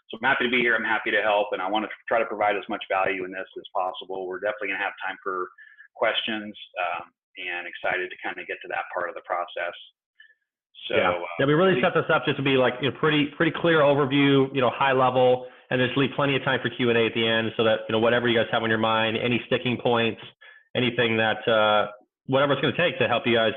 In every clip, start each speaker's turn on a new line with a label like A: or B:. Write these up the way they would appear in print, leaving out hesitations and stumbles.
A: so I'm happy to be here. I'm happy to help, and I want to try to provide as much value in this as possible. We're definitely going to have time for questions, and excited to kind of get to that part of the process. So
B: yeah, we really set this up just to be like, pretty clear overview, high level, and just leave plenty of time for Q&A at the end, so that whatever you guys have on your mind, any sticking points, anything that whatever it's going to take to help you guys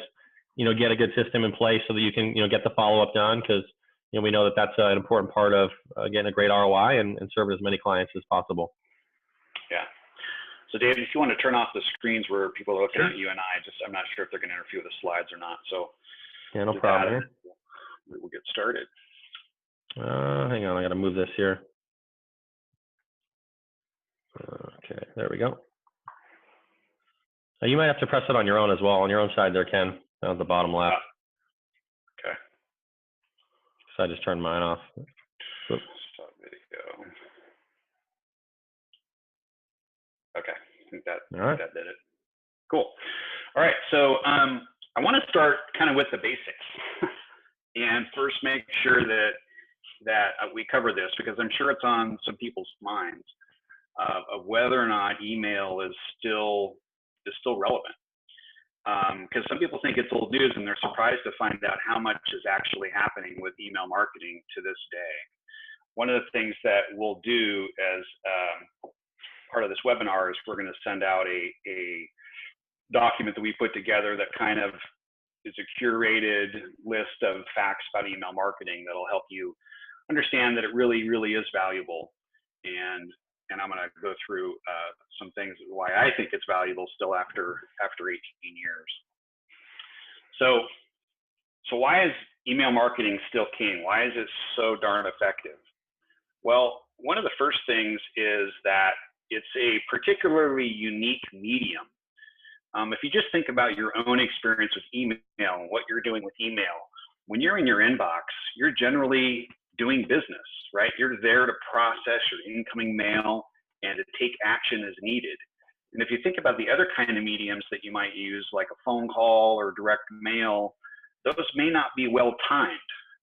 B: get a good system in place so that you can get the follow-up done, because we know that that's an important part of getting a great ROI and serving as many clients as possible.
A: Yeah. So David, if you want to turn off the screens where people are looking
B: Sure.
A: at you and I'm not sure if they're going to interfere with the slides or not. So
B: yeah, no problem.
A: We'll get started.
B: Hang on, I got to move this here. Okay, there we go. You might have to press it on your own as well, on your own side there, Ken, down at the bottom left.
A: Okay.
B: So I just turned mine off. Oops.
A: Stop video. Okay, I think that did it. Cool. All right, so I want to start kind of with the basics, and first make sure that we cover this, because I'm sure it's on some people's minds of whether or not email is still relevant. Because some people think it's old news, and they're surprised to find out how much is actually happening with email marketing to this day. One of the things that we'll do as part of this webinar is we're going to send out a document that we put together that kind of is a curated list of facts about email marketing that'll help you understand that it really, really is valuable. And I'm going to go through some things why I think it's valuable still after 18 years. So why is email marketing still king? Why is it so darn effective? Well, one of the first things is that it's a particularly unique medium. If you just think about your own experience with email and what you're doing with email, when you're in your inbox, you're generally doing business, right? You're there to process your incoming mail and to take action as needed. And if you think about the other kind of mediums that you might use, like a phone call or direct mail, those may not be well timed,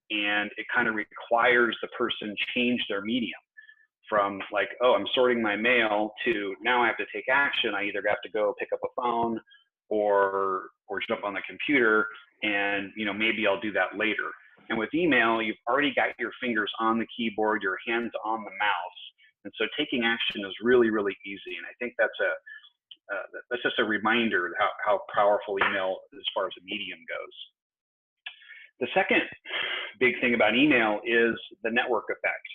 A: and it kind of requires the person change their medium from like, oh, I'm sorting my mail, to now I have to take action. I either have to go pick up a phone or jump on the computer, and maybe I'll do that later. And with email, you've already got your fingers on the keyboard, your hands on the mouse, and so taking action is really, really easy. And I think that's just a reminder of how powerful email as far as the medium goes. The second big thing about email is the network effect.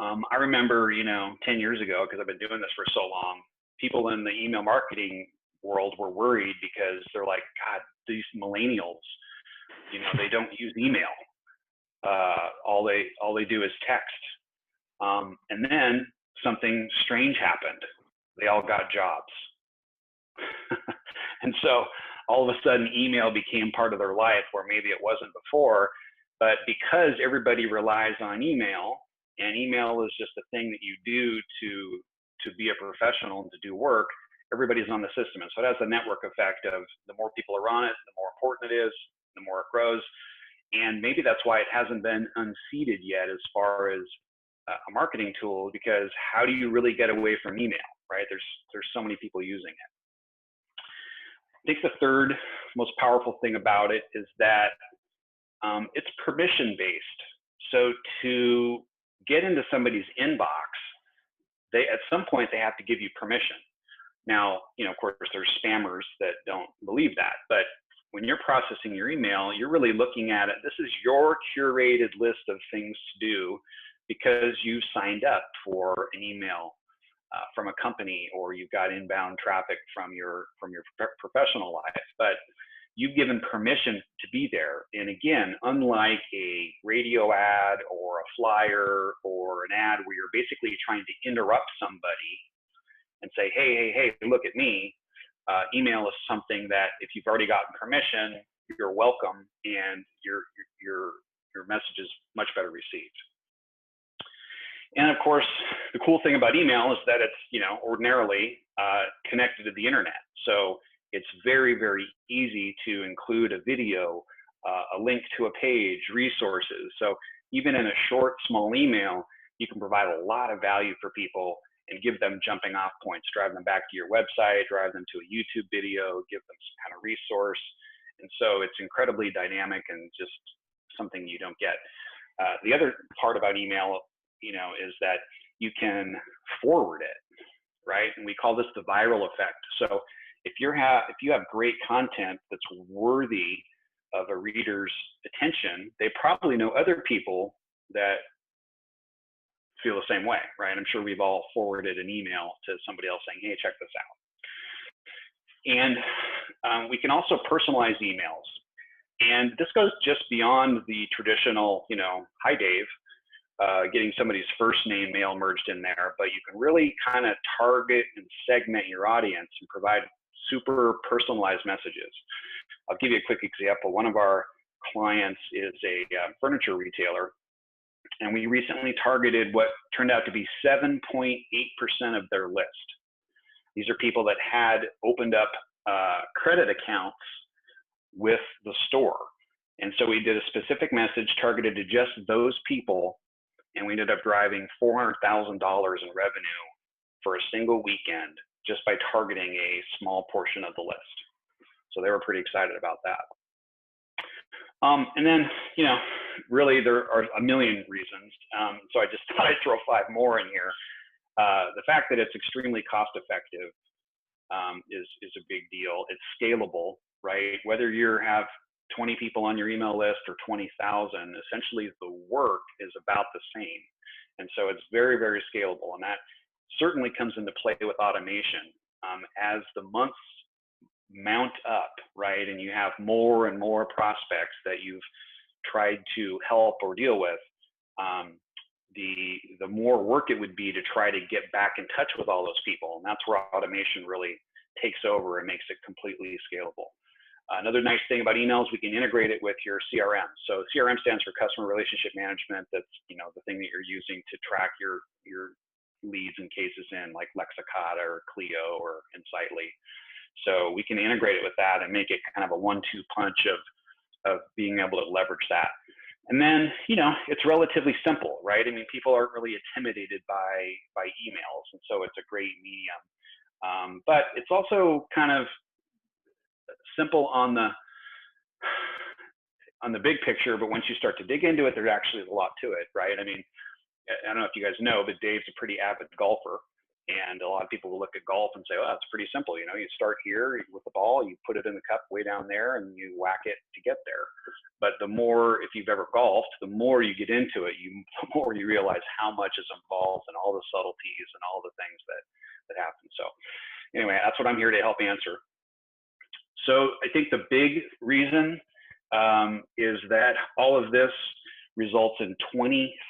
A: I remember, 10 years ago, because I've been doing this for so long, people in the email marketing world were worried because they're like, God, these millennials, they don't use email. All they do is text. And then something strange happened. They all got jobs. And so all of a sudden email became part of their life where maybe it wasn't before, but because everybody relies on email, and email is just a thing that you do to be a professional and to do work, everybody's on the system. And so it has a network effect of the more people are on it, the more important it is, the more it grows. And maybe that's why it hasn't been unseated yet as far as a marketing tool, because how do you really get away from email, right? There's so many people using it. I think the third most powerful thing about it is that it's permission-based. So to get into somebody's inbox, at some point they have to give you permission. Now, of course, there's spammers that don't believe that, but when you're processing your email, you're really looking at it. This is your curated list of things to do because you've signed up for an email from a company, or you've got inbound traffic from your professional life, but you've given permission to be there. And again, unlike a radio ad or a flyer or an ad where you're basically trying to interrupt somebody and say, hey, look at me, email is something that if you've already gotten permission, you're welcome, and your message is much better received. And of course, the cool thing about email is that it's, ordinarily connected to the internet. So it's very, very easy to include a video, a link to a page, resources. So even in a short, small email, you can provide a lot of value for people and give them jumping off points, drive them back to your website, drive them to a YouTube video, give them some kind of resource. And so it's incredibly dynamic and just something you don't get. The other part about email, is that you can forward it, right? And we call this the viral effect. So if you have great content that's worthy of a reader's attention, they probably know other people that feel the same way, right? I'm sure we've all forwarded an email to somebody else saying, hey, check this out. And we can also personalize emails. And this goes just beyond the traditional, hi, Dave, getting somebody's first name mail merged in there, but you can really kind of target and segment your audience and provide super personalized messages. I'll give you a quick example. One of our clients is a furniture retailer, and we recently targeted what turned out to be 7.8% of their list. These are people that had opened up credit accounts with the store. And so we did a specific message targeted to just those people, and we ended up driving $400,000 in revenue for a single weekend just by targeting a small portion of the list. So they were pretty excited about that. And then, really there are a million reasons. So I just thought I'd throw 5 more in here. The fact that it's extremely cost effective is a big deal. It's scalable, right? Whether you have 20 people on your email list or 20,000, essentially the work is about the same. And so it's very, very scalable. And that certainly comes into play with automation. As the months mount up, right, and you have more and more prospects that you've tried to help or deal with, the more work it would be to try to get back in touch with all those people. And that's where automation really takes over and makes it completely scalable. Another nice thing about emails, we can integrate it with your CRM. So CRM stands for Customer Relationship Management. That's the thing that you're using to track your leads and cases in, like Lexicata or Clio or Insightly. So we can integrate it with that and make it kind of a 1-2 punch of being able to leverage that. And then, it's relatively simple, right? I mean, people aren't really intimidated by emails, and so it's a great medium. But it's also kind of simple on the big picture, but once you start to dig into it, there actually is a lot to it, right? I mean, I don't know if you guys know, but Dave's a pretty avid golfer. And a lot of people will look at golf and say, well, it's pretty simple. You start here with the ball, you put it in the cup way down there, and you whack it to get there. But the more, if you've ever golfed, the more you get into it, the more you realize how much is involved and all the subtleties and all the things that happen. So anyway, that's what I'm here to help answer. So I think the big reason is that all of this results in 23%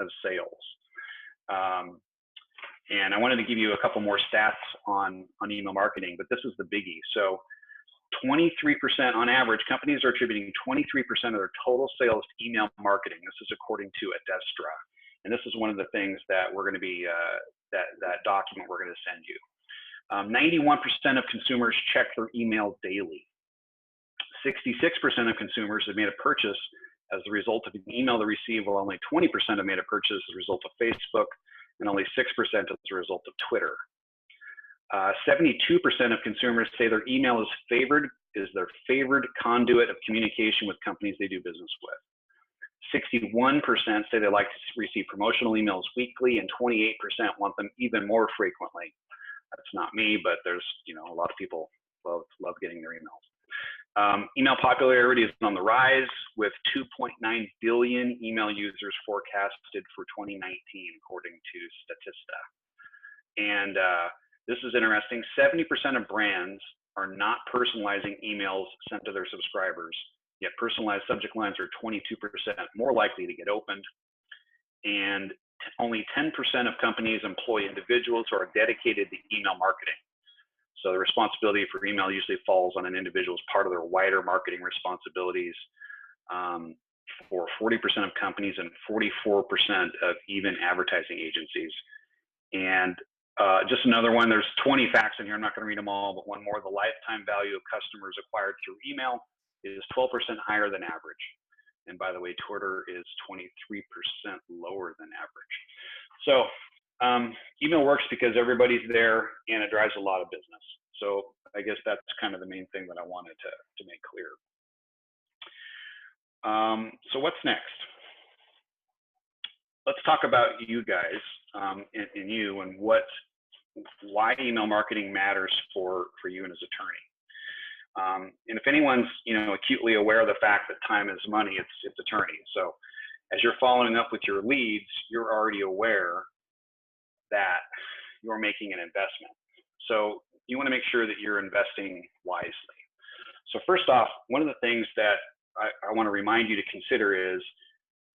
A: of sales. And I wanted to give you a couple more stats on email marketing, but this is the biggie. So 23% on average, companies are attributing 23% of their total sales to email marketing. This is according to Adestra. And this is one of the things that we're going to be, that document we're going to send you. 91% of consumers check their email daily. 66% of consumers have made a purchase as a result of an email they receive, while only 20% have made a purchase as a result of Facebook, and only 6% as a result of Twitter. 72% of consumers say their email is their favored conduit of communication with companies they do business with. 61% say they like to receive promotional emails weekly, and 28% want them even more frequently. That's not me, but there's a lot of people love getting their emails. Email popularity is on the rise, with 2.9 billion email users forecasted for 2019, according to Statista. And this is interesting. 70% of brands are not personalizing emails sent to their subscribers, yet personalized subject lines are 22% more likely to get opened. And only 10% of companies employ individuals who are dedicated to email marketing. So the responsibility for email usually falls on an individual as part of their wider marketing responsibilities for 40% of companies and 44% of even advertising agencies. And just another one, there's 20 facts in here. I'm not going to read them all, but one more. The lifetime value of customers acquired through email is 12% higher than average. And by the way, Twitter is 23% lower than average. So email works because everybody's there and it drives a lot of business. So I guess that's kind of the main thing that I wanted to make clear. So what's next? Let's talk about you guys and you and why email marketing matters for you and as attorney. And if anyone's acutely aware of the fact that time is money, it's attorney. So as you're following up with your leads, you're already aware that you're making an investment. So you want to make sure that you're investing wisely. So first off, one of the things that I want to remind you to consider is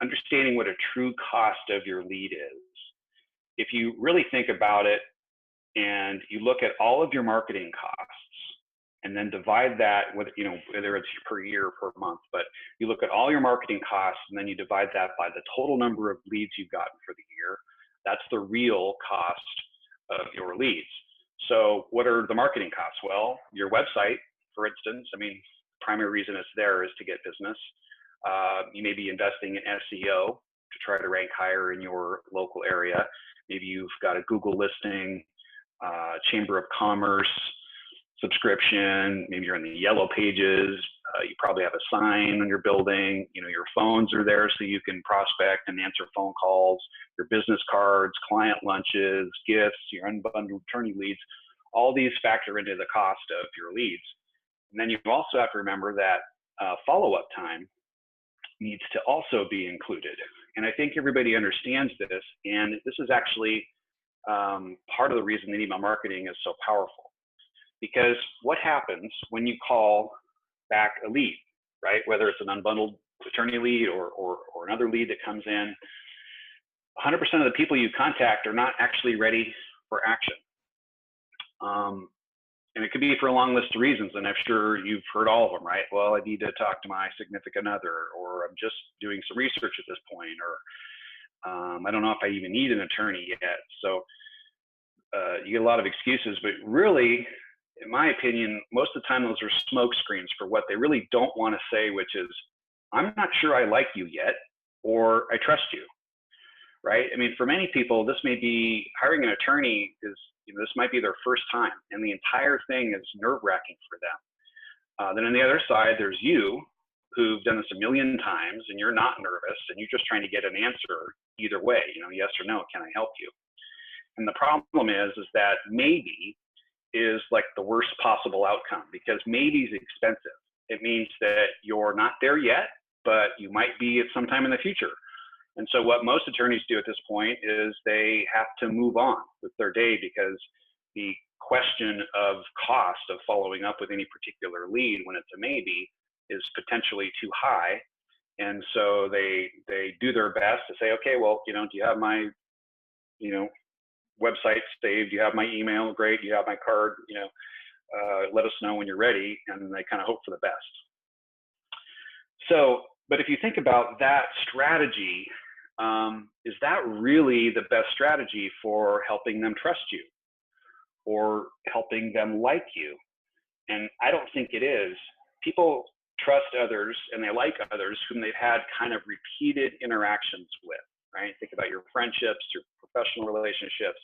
A: understanding what a true cost of your lead is. If you really think about it and you look at all of your marketing costs and then divide that with, whether it's per year or per month, but you look at all your marketing costs and then you divide that by the total number of leads you've gotten for the year, that's the real cost of your leads. So what are the marketing costs? Well, your website, for instance, primary reason it's there is to get business. You may be investing in SEO to try to rank higher in your local area. Maybe you've got a Google listing, Chamber of Commerce subscription. Maybe you're in the yellow pages. You probably have a sign on your building. Your phones are there so you can prospect and answer phone calls. Your business cards, client lunches, gifts, your unbundled attorney leads. All these factor into the cost of your leads. And then you also have to remember that follow-up time needs to also be included. And I think everybody understands this. And this is actually part of the reason that email marketing is so powerful. Because what happens when you call back a lead, right? Whether it's an unbundled attorney lead or another lead that comes in, 100% of the people you contact are not actually ready for action. And it could be for a long list of reasons, and I'm sure you've heard all of them, right? Well, I need to talk to my significant other, or I'm just doing some research at this point, or I don't know if I even need an attorney yet. So you get a lot of excuses, but really, in my opinion, most of the time those are smoke screens for what they really don't want to say, which is, I'm not sure I like you yet, or I trust you, right? For many people, this may be hiring an attorney is, this might be their first time, and the entire thing is nerve-wracking for them. Then on the other side, there's you who've done this a million times, and you're not nervous, and you're just trying to get an answer either way, yes or no, can I help you? And the problem is that maybe is like the worst possible outcome, because maybe is expensive. It means that you're not there yet, but you might be at some time in the future. And so what most attorneys do at this point is they have to move on with their day, because the question of cost of following up with any particular lead when it's a maybe is potentially too high. And so they do their best to say, okay, well, do you have my, website saved? Do you have my email? Great. Do you have my card? Let us know when you're ready. And they kind of hope for the best. So, but if you think about that strategy, is that really the best strategy for helping them trust you or helping them like you? And I don't think it is. People trust others and they like others whom they've had kind of repeated interactions with, right? Think about your friendships, your professional relationships.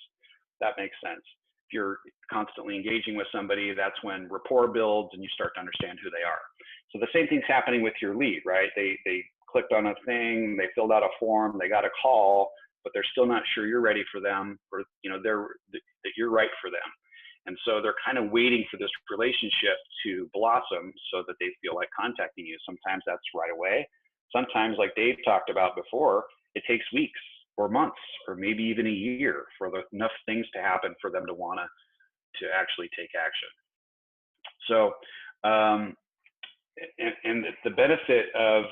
A: That makes sense. If you're constantly engaging with somebody, that's when rapport builds and you start to understand who they are. So the same thing's happening with your lead, right? They clicked on a thing, they filled out a form, they got a call, but they're still not sure you're ready for them, or that you're right for them. And so they're kind of waiting for this relationship to blossom so that they feel like contacting you. Sometimes that's right away. Sometimes, like Dave talked about before, it takes weeks or months or maybe even a year for enough things to happen for them to want to actually take action. So, and the benefit of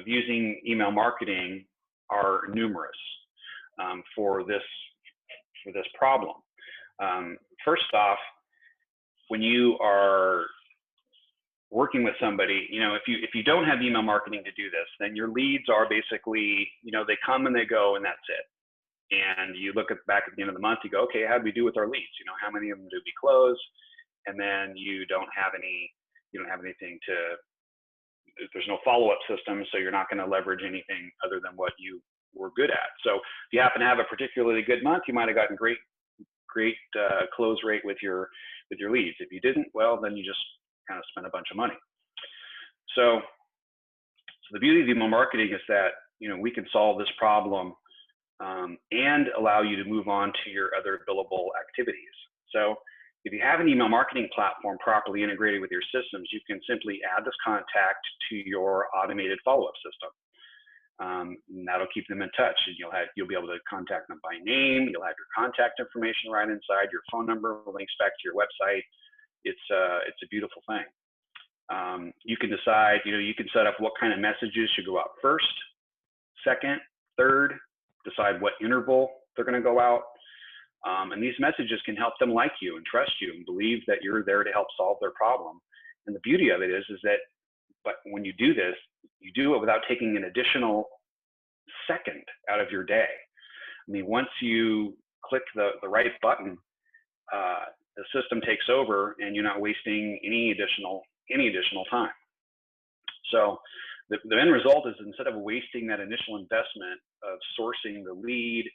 A: using email marketing are numerous for this problem. First off, when you are working with somebody, if you don't have email marketing to do this, then your leads are basically, they come and they go and that's it. And you look back at the end of the month, you go, okay, how did we do with our leads? How many of them did we close? And then you don't have anything to there's no follow-up system, so you're not going to leverage anything other than what you were good at. So if you happen to have a particularly good month, you might have gotten great close rate with your leads. If you didn't, well, then you just kind of spent a bunch of money. So the beauty of email marketing is that, you know, we can solve this problem and allow you to move on to your other billable activities. So if you have an email marketing platform properly integrated with your systems, you can simply add this contact to your automated follow-up system. And that'll keep them in touch, and you'll be able to contact them by name. You'll have your contact information right inside, your phone number links back to your website. It's a beautiful thing. You can decide, you know, you can set up what kind of messages should go out first, second, third, decide what interval they're going to go out. And these messages can help them like you and trust you and believe that you're there to help solve their problem. And the beauty of it is that, but when you do this, you do it without taking an additional second out of your day. I mean, once you click the right button, the system takes over, and you're not wasting any additional time. So the end result is, instead of wasting that initial investment of sourcing the lead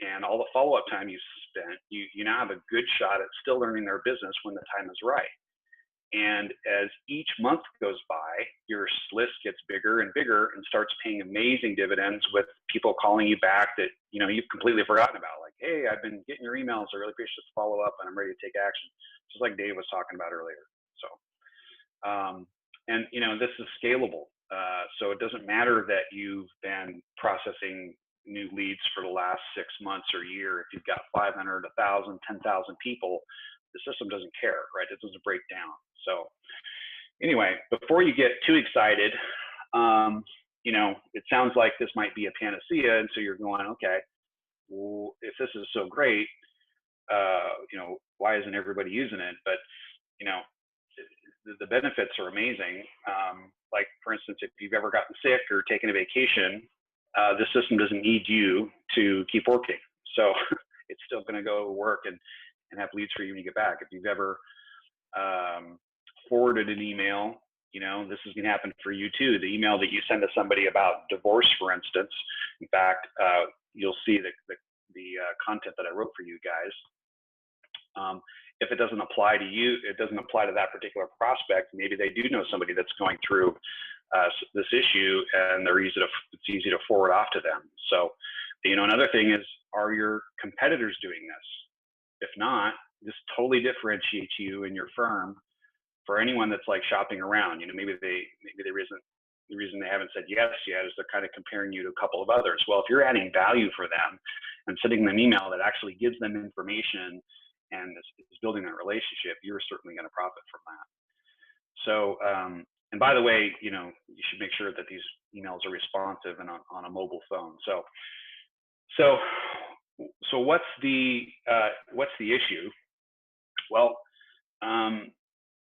A: and all the follow-up time you spent, you now have a good shot at still earning their business when the time is right. And as each month goes by, your list gets bigger and bigger and starts paying amazing dividends, with people calling you back that, you know, you've completely forgotten about. Like, hey, I've been getting your emails. I really appreciate the follow up, and I'm ready to take action. Just like Dave was talking about earlier. So, and you know, this is scalable. So it doesn't matter that you've been processing new leads for the last 6 months or a year. If you've got 500, 1,000, 10,000 people, the system doesn't care, right? It doesn't break down. So anyway, before you get too excited, you know, it sounds like this might be a panacea. And so you're going, okay, well, if this is so great, you know, why isn't everybody using it? But, you know, the benefits are amazing. Like, for instance, if you've ever gotten sick or taken a vacation, the system doesn't need you to keep working. So it's still going to go work and have leads for you when you get back. If you've ever forwarded an email, you know, this is going to happen for you too. The email that you send to somebody about divorce, for instance, in fact, you'll see the content that I wrote for you guys. If it doesn't apply to you, it doesn't apply to that particular prospect. Maybe they do know somebody that's going through this issue, and it's easy to forward off to them. So, you know, another thing is, are your competitors doing this? If not, this totally differentiates you and your firm for anyone that's like shopping around. You know, maybe the reason they haven't said yes yet is they're kind of comparing you to a couple of others. Well, if you're adding value for them and sending them an email that actually gives them information and is building that relationship, you're certainly going to profit from that. So, and by the way, you know, you should make sure that these emails are responsive and on a mobile phone. So what's the issue? Well,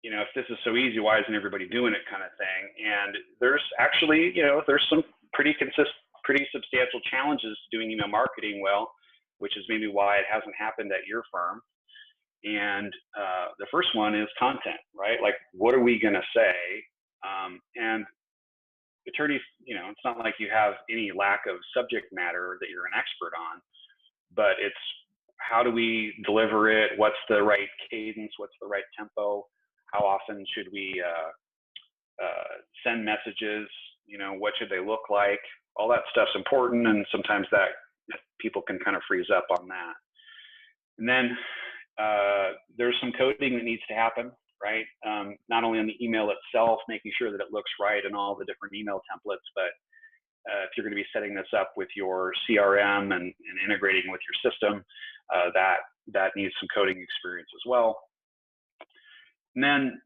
A: you know, if this is so easy, why isn't everybody doing it, kind of thing? And there's actually, you know, there's some pretty substantial challenges to doing email marketing well, which is maybe why it hasn't happened at your firm. And the first one is content, right? Like, what are we going to say? And attorneys, you know, it's not like you have any lack of subject matter that you're an expert on, but it's how do we deliver it? What's the right cadence? What's the right tempo? How often should we send messages? You know, what should they look like? All that stuff's important, and sometimes that people can kind of freeze up on that. And then there's some coding that needs to happen, right? Not only on the email itself, making sure that it looks right in all the different email templates, but if you're going to be setting this up with your CRM and integrating with your system, that needs some coding experience as well. And then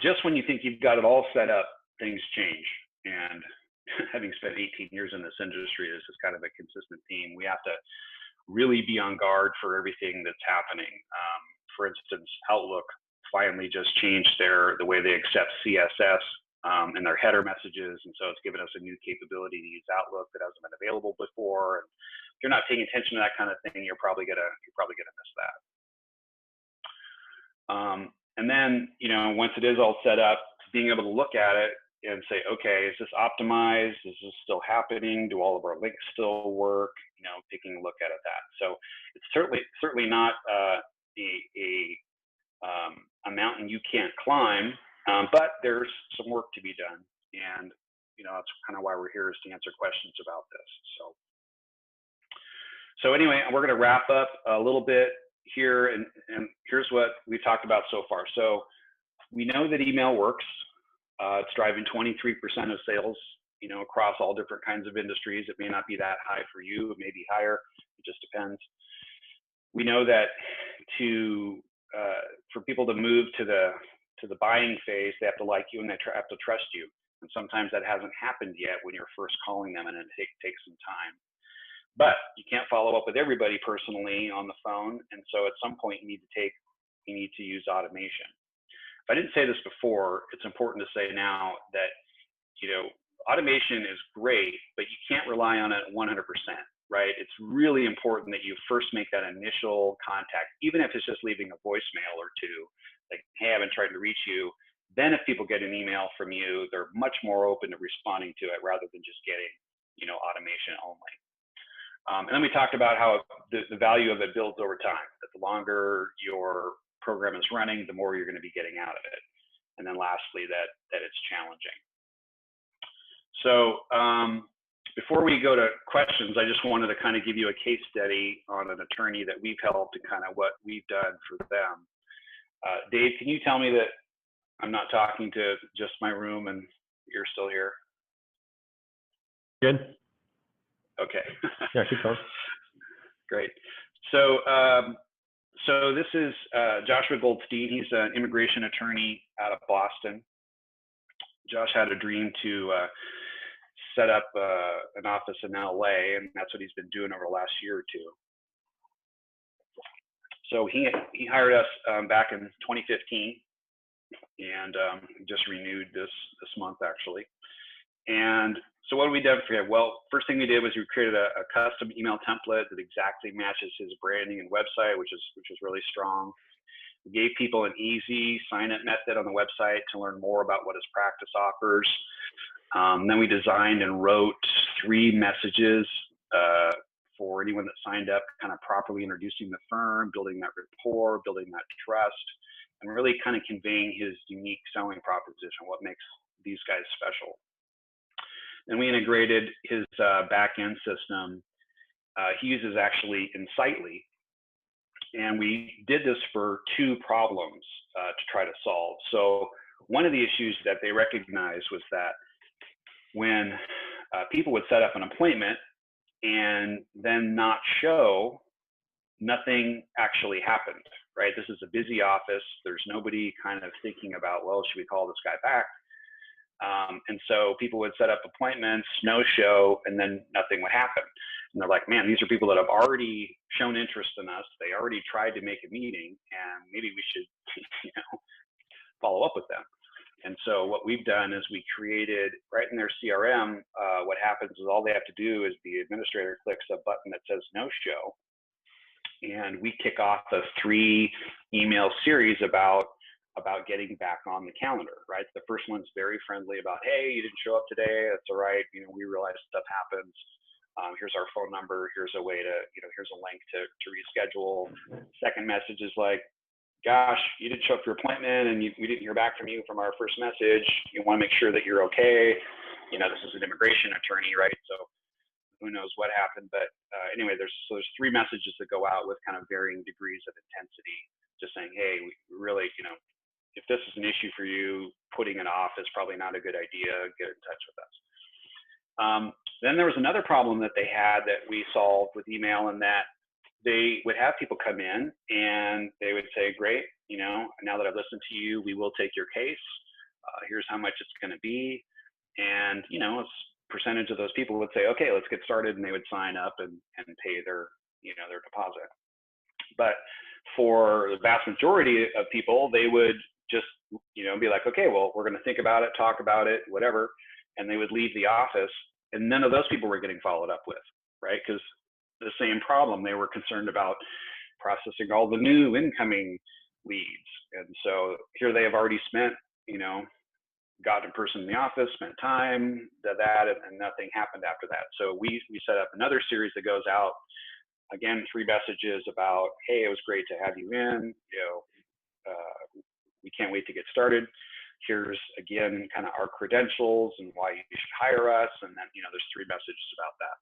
A: just when you think you've got it all set up, things change. And having spent 18 years in this industry, this is kind of a consistent theme. We have to really be on guard for everything that's happening. For instance, Outlook finally just changed the way they accept CSS in their header messages, and so it's given us a new capability to use Outlook that hasn't been available before. And if you're not paying attention to that kind of thing, you're probably gonna miss that. And then, you know, once it is all set up, being able to look at it and say, okay, is this optimized? Is this still happening? Do all of our links still work? You know, taking a look at that. So it's certainly not a mountain you can't climb, but there's some work to be done. And, you know, that's kind of why we're here, is to answer questions about this. So anyway, we're going to wrap up a little bit here, and here's what we talked about so far. So we know that email works. It's driving 23% of sales, you know, across all different kinds of industries. It may not be that high for you. It may be higher. It just depends. We know that for people to move to the buying phase, they have to like you and they have to trust you. And sometimes that hasn't happened yet when you're first calling them, and it takes some time. But you can't follow up with everybody personally on the phone, and so at some point you need to use automation. If I didn't say this before, it's important to say now that, you know, automation is great, but you can't rely on it 100%, right? It's really important that you first make that initial contact, even if it's just leaving a voicemail or two, like, hey, I've been trying to reach you. Then if people get an email from you, they're much more open to responding to it rather than just getting, you know, automation only. And then we talked about how the value of it builds over time, that the longer your program is running, the more you're going to be getting out of it. And then lastly, that it's challenging. So before we go to questions, I just wanted to kind of give you a case study on an attorney that we've helped and kind of what we've done for them. Dave, can you tell me that I'm not talking to just my room and you're still here?
B: Good.
A: Okay.
B: Yeah, keep going.
A: Great. So, so this is Joshua Goldstein. He's an immigration attorney out of Boston. Josh had a dream to set up an office in LA, and that's what he's been doing over the last year or two. So he hired us back in 2015, and just renewed this month actually. And so what have we done for him? Well, first thing we did was we created a custom email template that exactly matches his branding and website, which is really strong. We gave people an easy sign-up method on the website to learn more about what his practice offers. Then we designed and wrote 3 messages for anyone that signed up, kind of properly introducing the firm, building that rapport, building that trust, and really kind of conveying his unique selling proposition, what makes these guys special. And we integrated his back-end system. He uses actually Insightly. And we did this for 2 problems to try to solve. So one of the issues that they recognized was that when people would set up an appointment and then not show, nothing actually happened, right? This is a busy office. There's nobody kind of thinking about, well, should we call this guy back? And so people would set up appointments, no show, and then nothing would happen. And they're like, man, these are people that have already shown interest in us. They already tried to make a meeting, and maybe we should, you know, follow up with them. And so what we've done is we created right in their CRM, what happens is all they have to do is the administrator clicks a button that says no show. And we kick off a 3 email series about getting back on the calendar, right? The first one's very friendly about, hey, you didn't show up today. That's all right. You know, we realize stuff happens. Here's our phone number. Here's a way to, you know, here's a link to reschedule. Second message is like, gosh, you didn't show up for your appointment and we didn't hear back from you from our first message. You want to make sure that you're okay. You know, this is an immigration attorney, right? So who knows what happened. But anyway, there's 3 messages that go out with kind of varying degrees of intensity, just saying, hey, we really, you know, if this is an issue for you, putting it off is probably not a good idea. Get in touch with us. Then there was another problem that they had that we solved with email, and that they would have people come in and they would say, great, you know, now that I've listened to you, we will take your case. Here's how much it's going to be. And, you know, a percentage of those people would say, okay, let's get started. And they would sign up and pay their, you know, their deposit. But for the vast majority of people, they would just, you know, be like, okay, well, we're going to think about it, talk about it, whatever. And they would leave the office, and none of those people were getting followed up with, right? Because the same problem, they were concerned about processing all the new incoming leads. And so here they have already spent, you know, got in person in the office, spent time, did that, and nothing happened after that. So we set up another series that goes out, again, 3 messages about, hey, it was great to have you in, we can't wait to get started. Here's, again, kind of our credentials and why you should hire us. And then, there's 3 messages about that.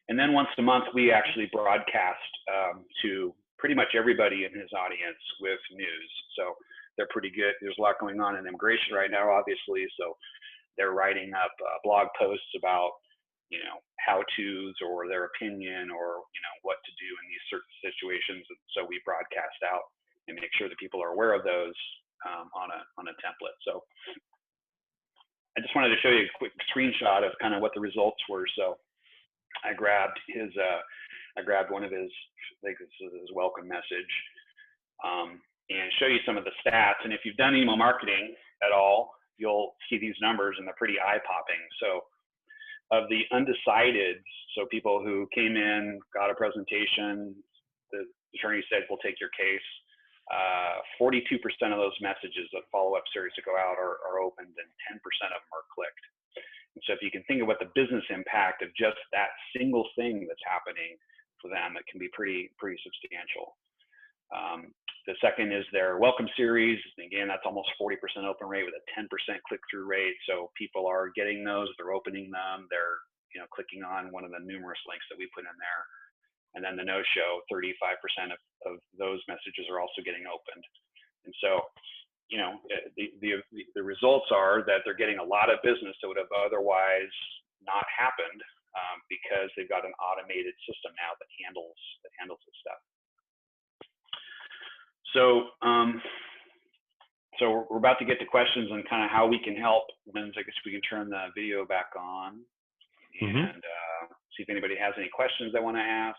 A: And then once a month, we actually broadcast to pretty much everybody in his audience with news. So they're pretty good. There's a lot going on in immigration right now, obviously. So they're writing up blog posts about, how-tos or their opinion or, what to do in these certain situations. And so we broadcast out and make sure that people are aware of those on a template. So I just wanted to show you a quick screenshot of kind of what the results were. So I grabbed one of his, I think this is his welcome message, and show you some of the stats. And if you've done email marketing at all, you'll see these numbers and they're pretty eye-popping. So of the undecideds, so people who came in, got a presentation, the attorney said, we'll take your case, 42% of those messages of follow-up series to go out are opened, and 10% of them are clicked. And so if you can think of what the business impact of just that single thing that's happening for them, it can be pretty substantial. The second is their welcome series. Again, that's almost 40% open rate with a 10% click-through rate. So people are getting those, they're opening them, they're clicking on one of the numerous links that we put in there. And then the no-show, 35% of those messages are also getting opened. And so, the results are that they're getting a lot of business that would have otherwise not happened because they've got an automated system now that handles this stuff. So, so we're about to get to questions on kind of how we can help. I guess we can turn the video back on and see if anybody has any questions they want to ask.